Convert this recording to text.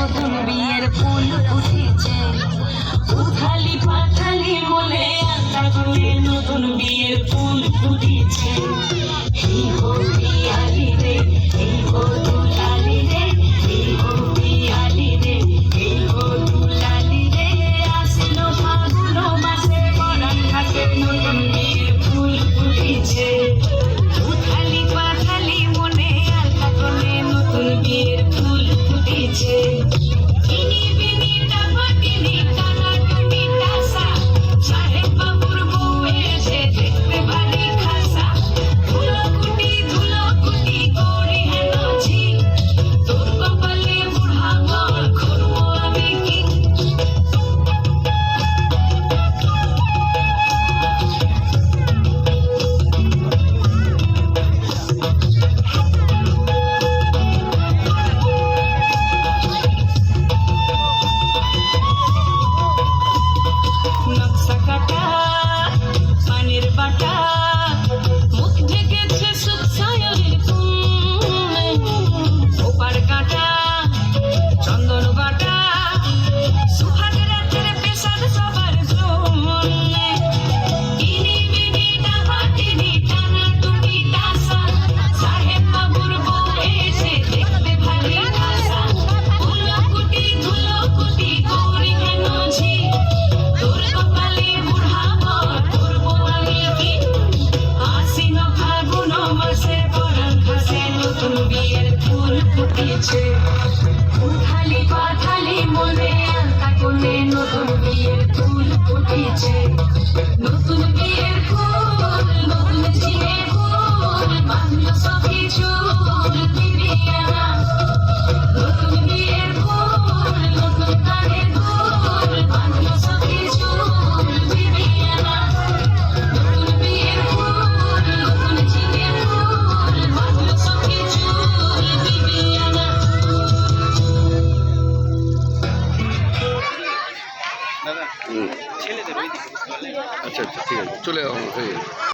নতুন বিয়ের ফুল ফুটেছে, উথালি পাথালি মনে আলতা করে নতুন বিয়ের ফুল ফুটেছে। এই হো পিয়ালি রে, এই হো দুলালি রে, এই হো পিয়ালি রে, এই হো দুলালি রে, আশ্বিন ফাগুন মাসে পরাণ ঘাটে নতুন বিয়ের ফুল ফুটেছে, উথালি পাথালি মনে আলতা করে নতুন বিয়ের ফুল ফুটেছে। চিনি বিনি টাপাটিনি টানাটুনি টাসা, সাহেব বাবুর বউ এসে দেখতে ভারী খাসা, ধুলোকুটি গৌরী হেন ঝি, তোর কপালে বুড়া বর করবো আমি কি। নকশা কাটা পানির বাটা, মুখ ঢেকেছে সুৎসায়নের ফুলে, ওপার কাটা চন্দন বাটা, সুহাগ রাতের পেশাদ সবার জন্যে। ইনি বিনি টাপাটিনি টানাটুনি টাসা, সাহেব বাবুর বউ এসে দেখতে ভারী খাসা, ধুলোকুটি গৌরী হেন ঝি, তোর কপালে বুড়া বর করবো আমি কি। আশ্বিন ফাগুন মাসে পরাণ ঘাসে নতুন বিয়ের ফুল ফুটেছে, উথালি পাথালি মনে আলতা করে নতুন বিয়ের ফুল ফুটেছে। নতুন বিয়ের ফুল, নতুন ঝিঙে ফুল, বাঁধলো সখী চুল বিবিয়ানা। নতুন বিয়ের ফুল, নতুন কানের দুল, বাঁধলো সখী চুল বিবিয়ানা। নতুন বিয়ের ফুল, নতুন ঝিঙে ফুল, বাঁধলো সখী চুল বিবিয়ানা। দাদা ছেলেদের ওই দিকে বুঝতে পারলেন? আচ্ছা আচ্ছা ঠিক আছে চলে যাও হয়ে গেছে।